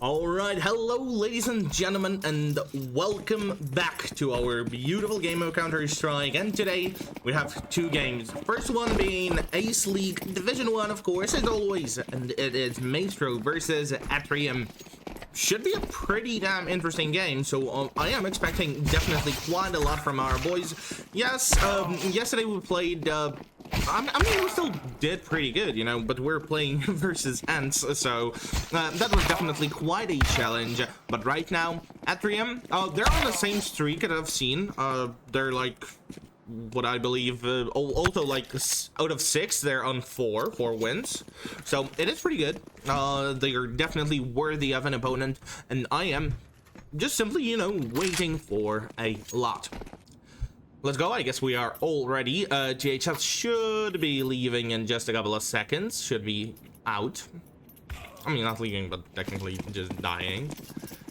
Alright, hello ladies and gentlemen, and welcome back to our beautiful game of Counter-Strike. And today we have two games. First one being Ace League Division 1, of course, as always, and it is Maestro versus ATRIVM. Should be a pretty damn interesting game, so I am expecting definitely quite a lot from our boys. Yes, yesterday we played I mean, we still did pretty good, you know, but we're playing versus Ants, so that was definitely quite a challenge. But right now, ATRIVM, they're on the same streak that I've seen. They're like, what I believe, also like out of 6, they're on 4 wins. So it is pretty good. They are definitely worthy of an opponent, and I am just simply, you know, waiting for a lot. Let's go. I guess we are all ready. GHS should be leaving in just a couple of seconds. Should be out. I mean, not leaving, but technically just dying.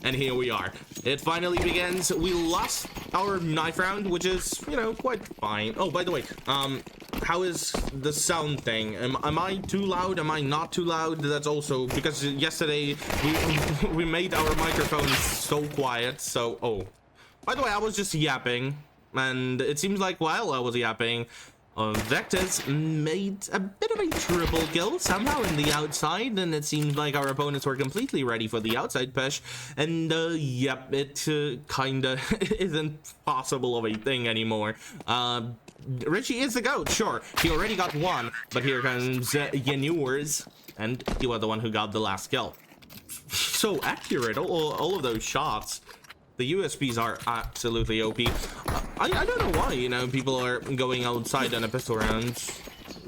And here we are. It finally begins. We lost our knife round, which is, you know, quite fine. Oh, by the way, how is the sound thing? Am I too loud? Am I not too loud? That's also because yesterday we made our microphones so quiet. So, oh, by the way, I was just yapping. And it seems like while I was yapping, Vectors made a bit of a triple kill somehow in the outside, and it seems like our opponents were completely ready for the outside push. And yep, it kinda isn't possible of a thing anymore. Richie is the GOAT, sure. He already got one, but here comes Yanurs, and he was the one who got the last kill. So accurate, all of those shots. The USPs are absolutely OP. I don't know why, you know, people are going outside on a pistol round.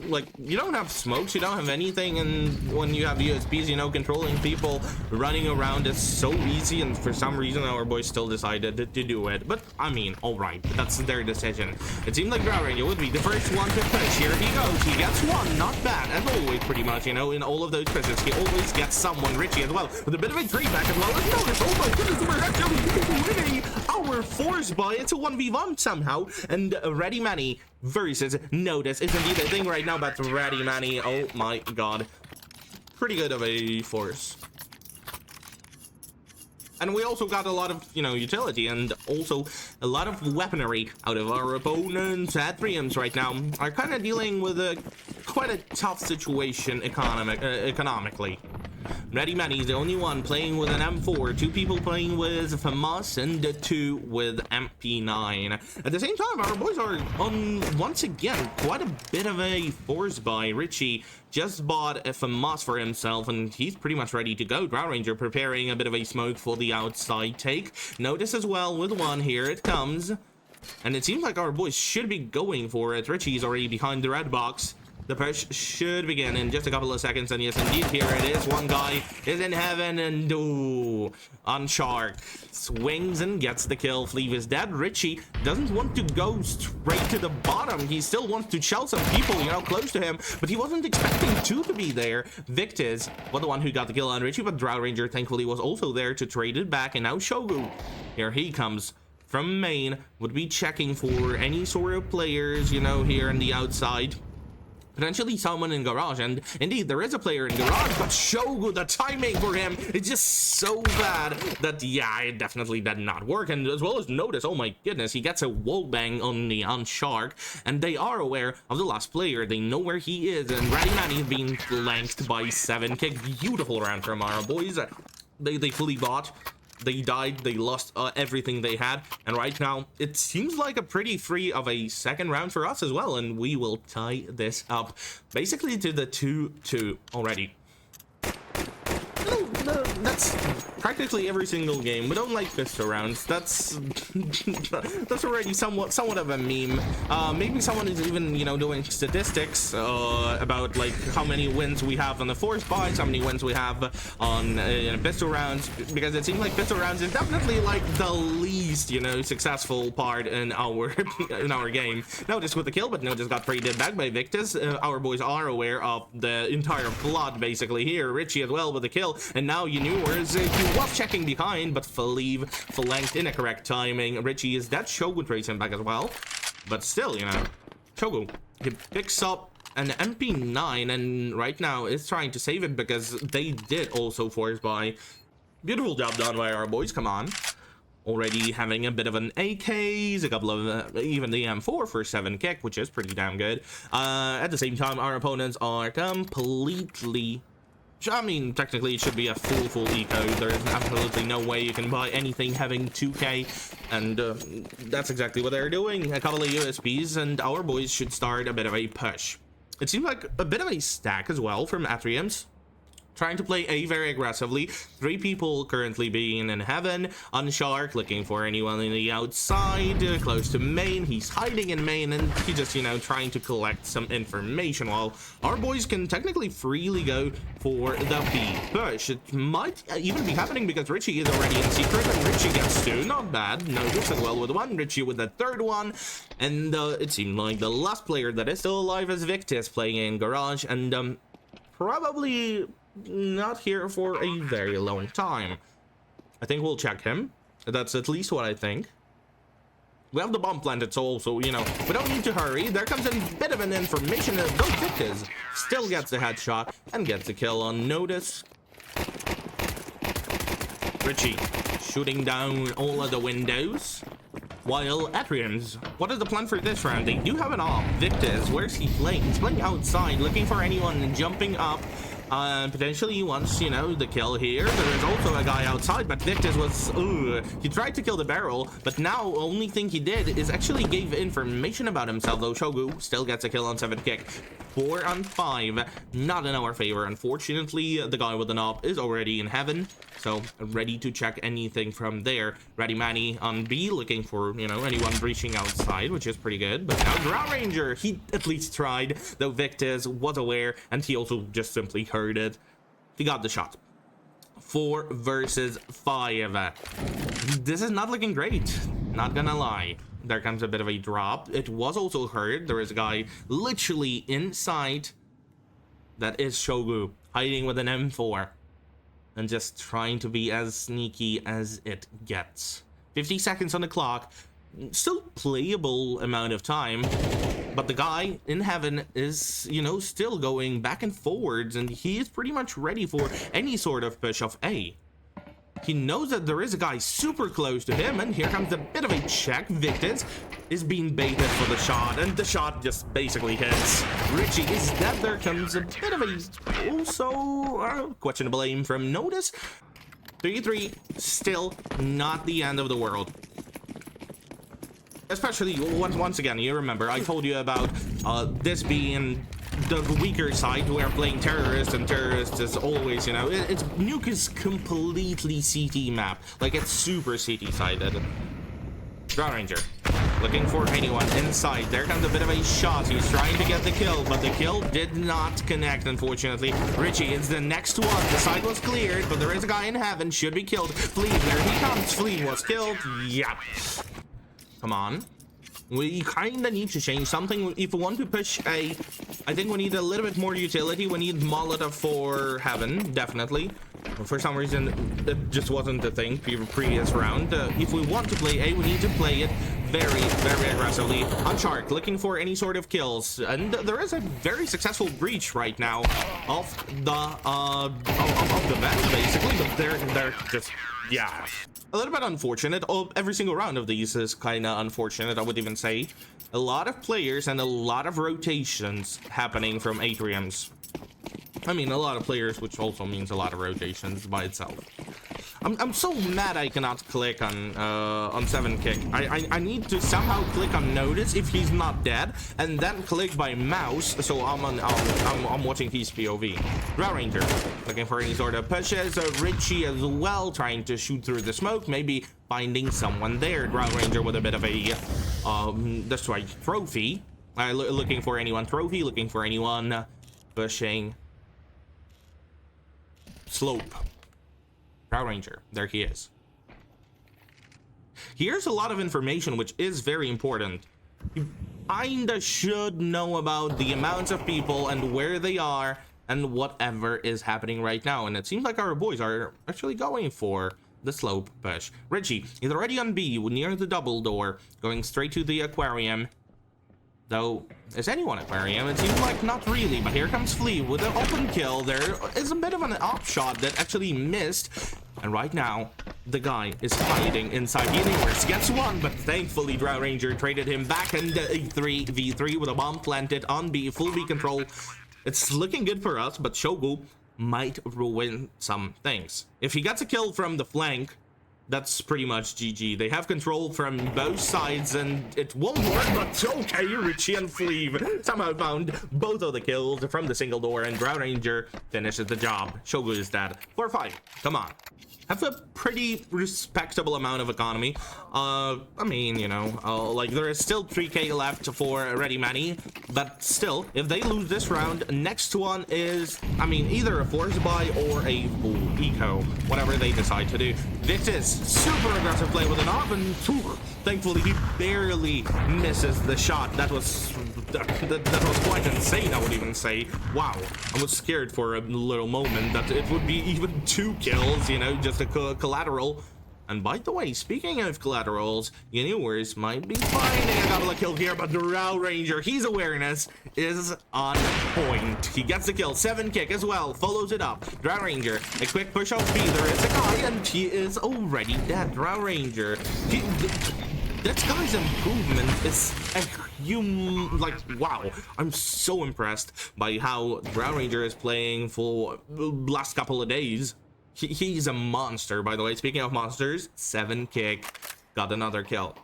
Like, you don't have smokes, you don't have anything, and when you have USPs, you know, controlling people running around is so easy, and for some reason our boys still decided to do it. But I mean, alright, that's their decision. It seemed like Ranger would be the first one to push. Here he goes, he gets one, not bad, as always pretty much, you know, in all of those pushes, he always gets someone. Richie as well, with a bit of a trade back as well. Let's notice, oh my goodness, we're actually winning our force by, it's a 1v1 somehow, and Ready Manny versus Notice is indeed a thing right now, but Ready Manny, oh my god, pretty good of a force. And we also got a lot of, you know, utility and also a lot of weaponry out of our opponents. ATRIVMs right now are kind of dealing with quite a tough situation economically. Ready Manny is the only one playing with an M4, 2 people playing with FAMAS, and 2 with MP9. At the same time, our boys are on, once again, quite a bit of a force buy. Richie just bought a FAMAS for himself, and he's pretty much ready to go. Ground Ranger preparing a bit of a smoke for the outside take. Notice as well with one, here it comes. And it seems like our boys should be going for it. Richie's already behind the red box. The push should begin in just a couple of seconds, and yes, indeed, here it is. One guy is in heaven, and ooh, on Shark swings and gets the kill. Fleeve is dead. Richie doesn't want to go straight to the bottom. He still wants to shell some people, you know, close to him, but he wasn't expecting 2 to be there. Victors was the one who got the kill on Richie, but Drow Ranger thankfully was also there to trade it back, and now Shogu, here he comes from main, would be checking for any sort of players, you know, here on the outside. Potentially someone in garage, and indeed there is a player in garage, but Shogu, the timing for him is just so bad that, yeah, it definitely did not work. And as well as Notice, oh my goodness, he gets a wallbang on Shark, and they are aware of the last player. They know where he is, and Ready Manny is being flanked by 7 kick. Beautiful round from our boys. They fully bought. They died, they lost everything they had, and right now it seems like a pretty free of a second round for us as well, and we will tie this up basically to the 2-2 already. That's practically every single game. We don't like pistol rounds. That's already somewhat of a meme. Maybe someone is even, you know, doing statistics about like how many wins we have on the force buys, how many wins we have on pistol rounds, because it seems like pistol rounds is definitely like the least, you know, successful part in our game. Notice with the kill, but Notice got traded back by Victus. Our boys are aware of the entire plot basically here. Richie as well with the kill, and now you knew whereas he was checking behind, but Fleeve flanked in a correct timing. Richie is dead. Shogu trades him back as well, but still, you know, Shogu, he picks up an MP9 and right now is trying to save it because they did also force buy. Beautiful job done by our boys. Come on. Already having a bit of an AKs, a couple of even the M4 for 7 kick, which is pretty damn good. At the same time, our opponents are completely... I mean, technically it should be a full eco. There is absolutely no way you can buy anything having 2k, and that's exactly what they're doing. A couple of USPs, and our boys should start a bit of a push. It seems like a bit of a stack as well from ATRIVM. Trying to play A very aggressively. 3 people currently being in heaven. On Shark, looking for anyone in the outside, close to main. He's hiding in main, and he's just, you know, trying to collect some information, while our boys can technically freely go for the B push. It might even be happening because Richie is already in secret, and Richie gets 2. Not bad. Notice as well with 1. Richie with the 3rd one. And it seemed like the last player that is still alive is Victus playing in Garage, and probably not here for a very long time. I think we'll check him. That's at least what I think. We have the bomb planted, so also, you know, we don't need to hurry. There comes a bit of an information that those Victus still gets the headshot and gets the kill on notice. Richie shooting down all of the windows. While ATRIVM, what is the plan for this round? They do have an op. Victus, where's he playing? He's playing outside, looking for anyone jumping up. Potentially he wants, you know, the kill here. There is also a guy outside, but Victus was, he tried to kill the barrel, but now only thing he did is actually gave information about himself, though Shogu still gets a kill on 7 kick. 4 on 5, not in our favor. Unfortunately, the guy with the knob is already in heaven, so ready to check anything from there. Ready Manny on B, looking for, you know, anyone breaching outside, which is pretty good. But now Ground Ranger, he at least tried, though Victus was aware, and he also just simply heard it. He got the shot. 4 versus 5. This is not looking great, not gonna lie. There comes a bit of a drop. It was also heard. There is a guy literally inside. That is Shogu, hiding with an M4 and just trying to be as sneaky as it gets. 50 seconds on the clock, still playable amount of time, but the guy in heaven is, you know, still going back and forwards, and he is pretty much ready for any sort of push of A. He knows that there is a guy super close to him, and here comes a bit of a check. Victus is being baited for the shot, and the shot just basically hits. Richie is dead. There comes a bit of a also questionable aim from Notice. 3-3, still not the end of the world. Especially once again, you remember I told you about this being the weaker side. We're playing terrorists, and terrorists is always, you know, it's Nuke is completely CT map, like it's super CT sided. Ground Ranger looking for anyone inside. There comes a bit of a shot. He's trying to get the kill, but the kill did not connect, unfortunately. Richie is the next one. The side was cleared, but there is a guy in heaven, should be killed. Flea, there he comes. Flea was killed. Yeah, come on. We kind of need to change something. If we want to push A, I think we need a little bit more utility. We need Molotov for heaven, definitely. For some reason, it just wasn't the thing previous round. If we want to play A, we need to play it very, very aggressively. On Shark, looking for any sort of kills. And there is a very successful breach right now of the vent, basically. But they're just, yeah. A little bit unfortunate. Every single round of these is kind of unfortunate, I would even say. A lot of players and a lot of rotations happening from ATRIVM. I mean, a lot of players, which also means a lot of rotations by itself. I'm so mad I cannot click on 7 kick. I need to somehow click on notice if he's not dead, and then click by mouse, so I'm watching his POV. Ground Ranger looking for any sort of pushes. Richie as well, trying to shoot through the smoke, maybe finding someone there. Ground Ranger with a bit of a that's right, trophy. Looking for anyone trophy, looking for anyone pushing slope. Ground Ranger, there he is. Here's a lot of information which is very important. You kinda should know about the amounts of people and where they are and whatever is happening right now, and it seems like our boys are actually going for the slope push. Richie is already on B near the double door, going straight to the aquarium. Though, is anyone aquarium? It seems like not really, but here comes Flea with an open kill. There is a bit of an op shot that actually missed. And right now, the guy is hiding inside the universe. Gets one, but thankfully Drow Ranger traded him back into a 3v3 with a bomb planted on B, full B control. It's looking good for us, but Shogu might ruin some things. If he gets a kill from the flank, that's pretty much GG. They have control from both sides, and it won't work, but okay, Richie and Fleeve somehow found both of the kills from the single door, and Drow Ranger finishes the job. Shogu is dead. 4-5. Come on. Have a pretty respectable amount of economy. I mean, you know, like there is still 3k left for Ready Many, but still, if they lose this round, next one is, I mean, either a force buy or a full eco, whatever they decide to do. This is super aggressive play with an off, and thankfully he barely misses the shot. That was quite insane, I would even say. Wow, I was scared for a little moment that it would be even 2 kills, you know, just a collateral. And by the way, speaking of collaterals, Universe might be finding a couple of kills here, but the Drow Ranger, his awareness is on point. He gets the kill, 7 kick as well, follows it up. Drow Ranger, a quick push off speed, there is a guy, and he is already dead. Drow Ranger, that guy's improvement is like, wow. I'm so impressed by how Drow Ranger is playing for the last couple of days. He's a monster, by the way. Speaking of monsters, 7 kick, got another kill.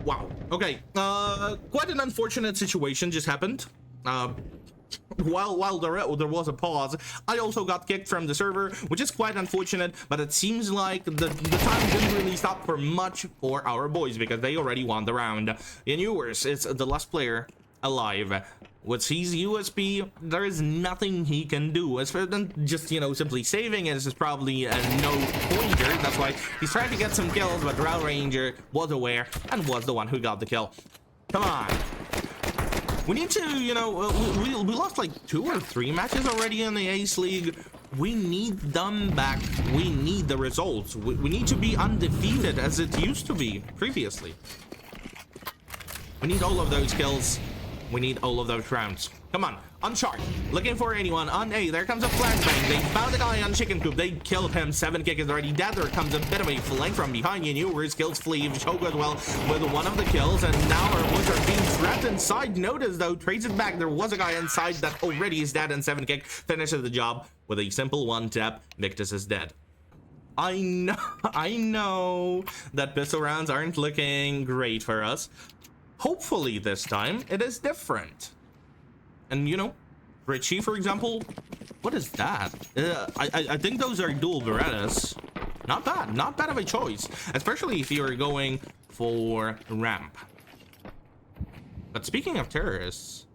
Wow. Okay, quite an unfortunate situation just happened. While there was a pause, I also got kicked from the server, which is quite unfortunate, but it seems like the time didn't really stop for much for our boys, because they already won the round. Universe is the last player alive. With his USP, there is nothing he can do. As for than just, you know, simply saving it, is probably a no pointer. That's why he's trying to get some kills, but Drow Ranger was aware and was the one who got the kill. Come on. We need to, you know, we lost like 2 or 3 matches already in the Ace League. We need them back. We need the results. We need to be undefeated as it used to be previously. We need all of those kills. We need all of those rounds. Come on, on chart, looking for anyone. On A, there comes a flashbang. They found a guy on Chicken Coop. They killed him. 7 kick is already dead. There comes a bit of a flank from behind. Universe kills Fleeve. Shogu as well with one of the kills. And now our boys are being trapped inside. Notice though, trades it back. There was a guy inside that already is dead, and 7 kick finishes the job with a simple 1 tap. Victus is dead. I know that pistol rounds aren't looking great for us. Hopefully this time it is different. And you know, Richie, for example, what is that? I think those are dual Berettas. Not bad of a choice, especially if you're going for ramp. But speaking of terrorists,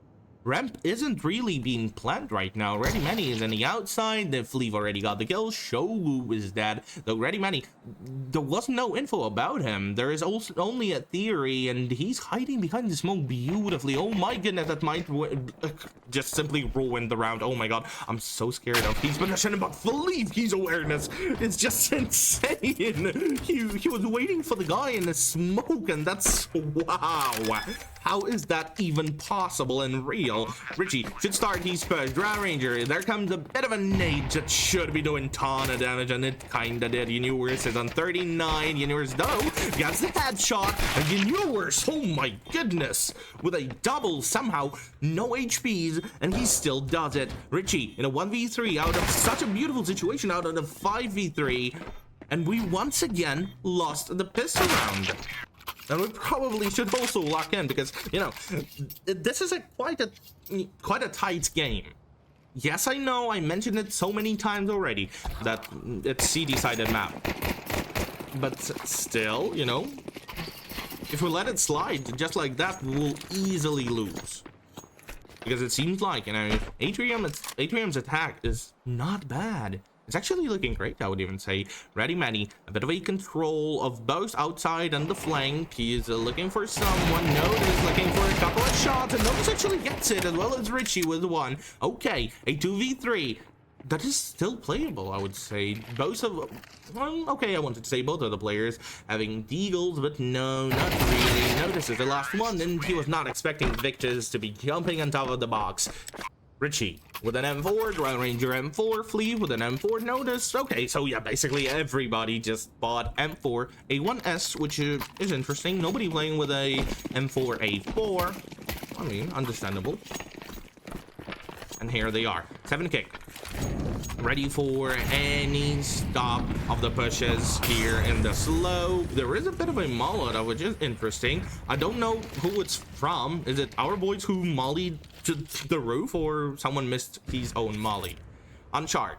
ramp isn't really being planned right now. Ready Many is on the outside. The Fleeve already got the kill. Shogu is dead. Though Ready Many, there was no info about him. There is also only a theory, and he's hiding behind the smoke beautifully. Oh my goodness, that might just simply ruin the round. Oh my god, I'm so scared of his position, but Fleeve, his awareness is just insane. He was waiting for the guy in the smoke, and that's wow. How is that even possible and real? Richie should start his push. Drow Ranger, there comes a bit of a nade that should be doing ton of damage, and it kinda did. Universe is on 39. Universe though gets the headshot, and Universe, oh my goodness, with a double somehow, no HPs, and he still does it. Richie in a 1v3 out of such a beautiful situation, out of the 5v3, and we once again lost the pistol round. And we probably should also lock in, because, you know, this is quite a tight game. Yes, I know, I mentioned it so many times already, that it's C-decided map. But still, you know, if we let it slide just like that, we'll easily lose. Because it seems like, you know, ATRIVM's attack is not bad. It's actually looking great, I would even say. Ready Many, a bit of a control of both outside and the flank. He's looking for someone. Notice looking for a couple of shots, and Notice actually gets it, as well as Richie with 1. Okay, a 2v3. That is still playable, I would say. Both of... Well, okay, I wanted to say both of the players having deagles, but no, not really. Notice is the last one, and he was not expecting Victus to be jumping on top of the box. Richie with an M4, Ground Ranger M4, Flea with an M4. Notice. Okay, so yeah, basically everybody just bought M4 A1S, which is interesting. Nobody playing with a M4 A4. I mean, understandable. And here they are. 7 kick. Ready for any stop of the pushes here in the slow. There is a bit of a Molotov, which is interesting. I don't know who it's from. Is it our boys who mollied to the roof, or someone missed his own molly? Uncharted.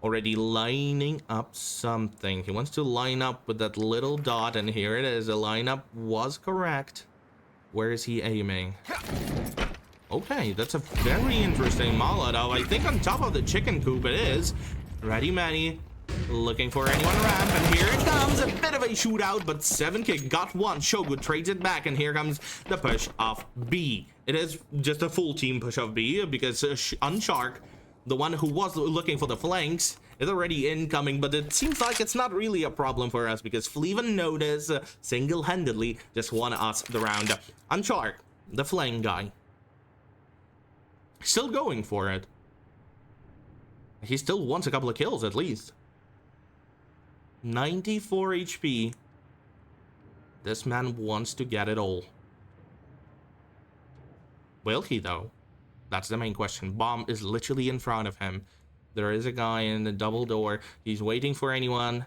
Already lining up something. He wants to line up with that little dot, and here it is. The lineup was correct. Where is he aiming? Okay, that's a very interesting Molotov. I think on top of the chicken coop it is. Ready, Manny. Looking for anyone ramp, and here it comes. A bit of a shootout, but 7 kick got one. Shogun trades it back, and here comes the push of B. It is just a full team push of B, because Unchark, the one who was looking for the flanks, is already incoming, but it seems like it's not really a problem for us, because Fleven Notice single-handedly just won us the round. Unchark, the flank guy, still going for it. He still wants a couple of kills at least. 94 HP. This man wants to get it all. Will he though? That's the main question. Bomb is literally in front of him. There is a guy in the double door. He's waiting for anyone.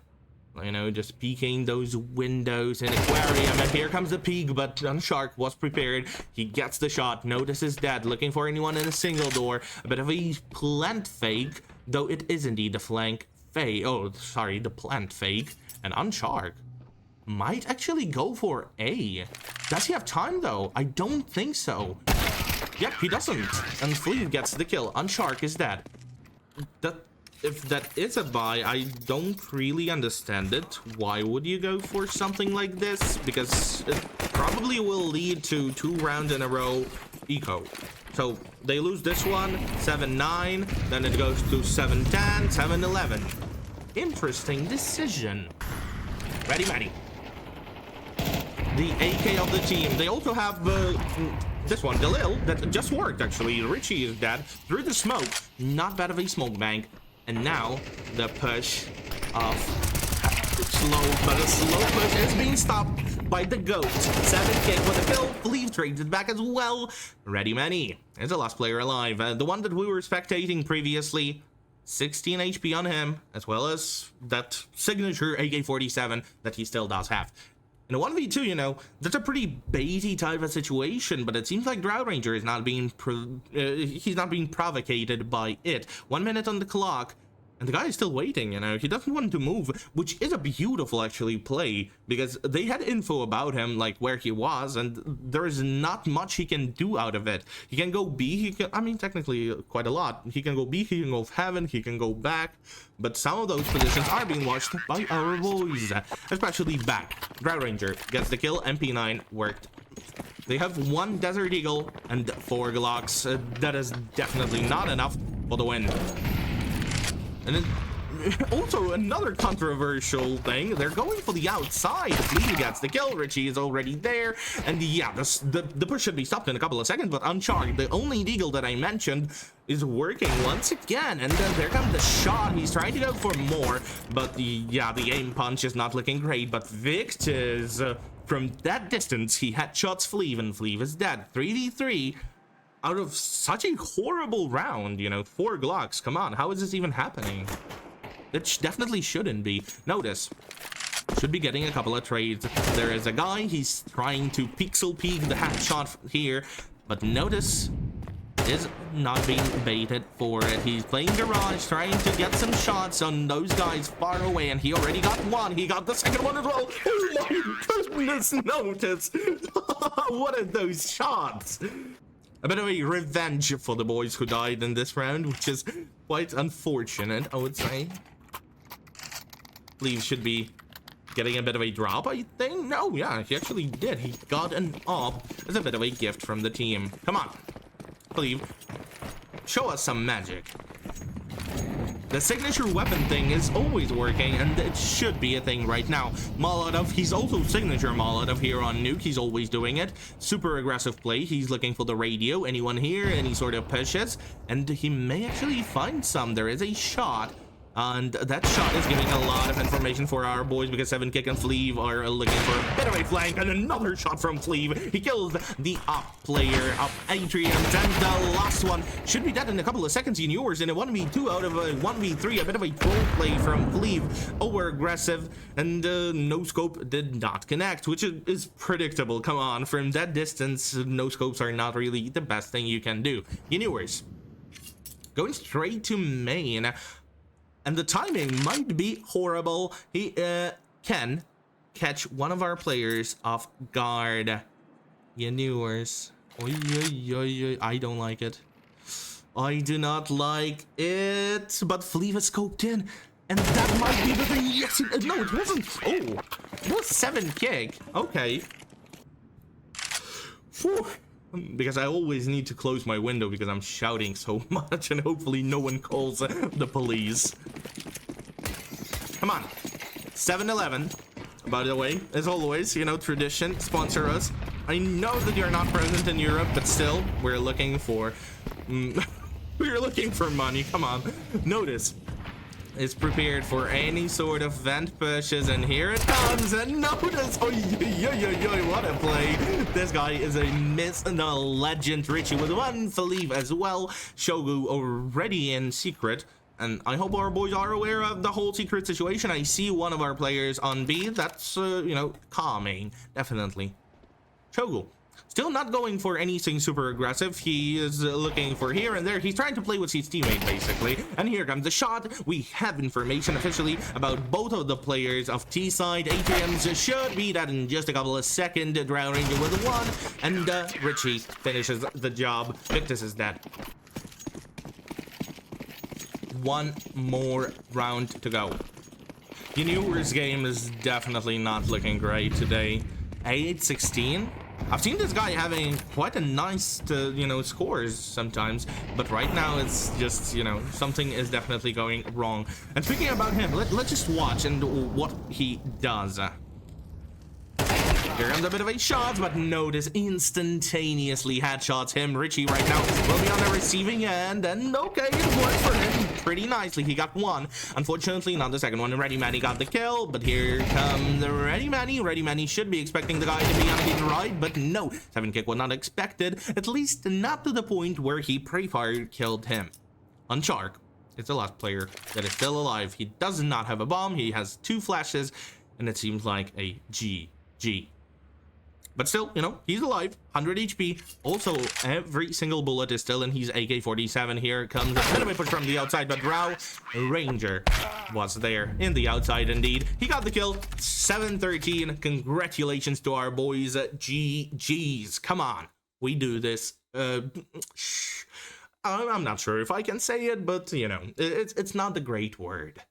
You know, just peeking those windows in aquarium, and here comes the peek, but Unshark was prepared. He gets the shot. Notice is dead. Looking for anyone in a single door. A bit of a plant fake, though it is indeed the flank fake. Oh, sorry, the plant fake. And Unshark might actually go for A. Does he have time though? I don't think so. Yep, he doesn't. And Flea gets the kill. Unshark is dead. If that is a buy, I don't really understand it. Why would you go for something like this? Because it probably will lead to 2 rounds in a row eco. So they lose this one, 7-9, then it goes to 7-10, 7-11. Interesting decision. Ready, Matty. The AK of the team. They also have this one, Dalil, that just worked actually. Richie is dead through the smoke. Not bad of a smoke bank. And now the push of slow, but a slow push is being stopped by the GOAT. 7 kick with a kill. Flea trades it back as well. Ready, Manny is the last player alive. The one that we were spectating previously. 16 HP on him, as well as that signature AK-47 that he still does have. In a 1v2, you know, that's a pretty baity type of situation, but it seems like Ground Ranger is not being he's not being provocated by it. 1 minute on the clock, and the guy is still waiting, you know. He doesn't want to move, which is a beautiful actually play, because they had info about him, like where he was, and there is not much he can do out of it. He can go B, he can, I mean, technically quite a lot. He can go B, he can go heaven, he can go back, but some of those positions are being watched by our boys, especially back. Ground Ranger gets the kill, MP9 worked. They have 1 Desert Eagle and 4 Glocks. That is definitely not enough for the win. And then also another controversial thing, they're going for the outside. Flea gets the kill. Richie is already there, and yeah, the push should be stopped in a couple of seconds, but Uncharted, the only deagle that I mentioned, is working once again, and then there comes the shot. He's trying to go for more, but the aim punch is not looking great. But Victor's from that distance, he headshots Flea, and Flea is dead. 3v3 out of such a horrible round, you know. 4 Glocks, come on, how is this even happening? It definitely shouldn't be. Notice, should be getting a couple of trades. There is a guy, he's trying to pixel peek the headshot here, but notice is not being baited for it. He's playing garage, trying to get some shots on those guys far away, and he already got one. He got the second one as well. Oh my goodness, notice. What are those shots? A bit of a revenge for the boys who died in this round, which is quite unfortunate, I would say. Flea should be getting a bit of a drop, I think. No, yeah, he actually did. He got an op as a bit of a gift from the team. Come on, Flea, show us some magic. The signature weapon thing is always working, and it should be a thing right now. Molotov, he's also signature Molotov here on Nuke. He's always doing it. Super aggressive play. He's looking for the radio. Anyone here? Any sort of pushes? And he may actually find some. There is a shot. And that shot is giving a lot of information for our boys, because 7kick and Fleeve are looking for a bit of a flank, and another shot from Fleeve. He kills the up player of ATRIVM, and the last one should be dead in a couple of seconds. Yours in a 1v2 out of a 1v3, a bit of a troll play from Fleeve. Over aggressive, and no scope did not connect, which is predictable. Come on, from that distance, no scopes are not really the best thing you can do. Yours going straight to main. And the timing might be horrible. He can catch one of our players off guard. Yours. I don't like it. I do not like it. But Fleeve is scoped in. And that might be the thing. Yes, no, it wasn't. Oh, it was 7kick. Okay. Whew. Because I always need to close my window because I'm shouting so much, and hopefully no one calls the police. Come on. 7-Eleven, by the way, as always, you know, tradition, sponsor us. I know that you're not present in Europe, but still, we're looking for we're looking for money. Come on. Notice is prepared for any sort of vent pushes, and here it comes, and notice, oh, what a play. This guy is a miss and a legend. Richie with one Fleeve as well. Shogu already in secret, and I hope our boys are aware of the whole secret situation. I see one of our players on B. That's you know, calming, definitely. Shogu still not going for anything super aggressive. He is looking for here and there. He's trying to play with his teammate, basically. And here comes the shot. We have information officially about both of the players of T side. ATRIVM should be that in just a couple of seconds. Drowning with one. And Richie finishes the job. Victus is dead. One more round to go. Yours game is definitely not looking great today. 8-16. I've seen this guy having quite a nice, you know, scores sometimes, but right now it's just, you know, something is definitely going wrong. And speaking about him, let's just watch and what he does. Here comes a bit of a shot, but notice instantaneously headshots him. Richie right now will be on the receiving end, and okay, it worked for him pretty nicely. He got one. Unfortunately, not the second one. Ready Manny got the kill, but here comes the Ready Manny. Ready Manny should be expecting the guy to be on the right, but no. 7kick was not expected, at least not to the point where he pre-fired killed him. On Shark, it's the last player that is still alive. He does not have a bomb. He has 2 flashes, and it seems like a GG. But still, you know, he's alive, 100 HP. Also, every single bullet is still in his AK-47. Here comes a bit of a push from the outside, but Rao Ranger was there in the outside indeed. He got the kill, 7-13. Congratulations to our boys at GG's. Come on, we do this. I'm not sure if I can say it, but, you know, it's not the great word.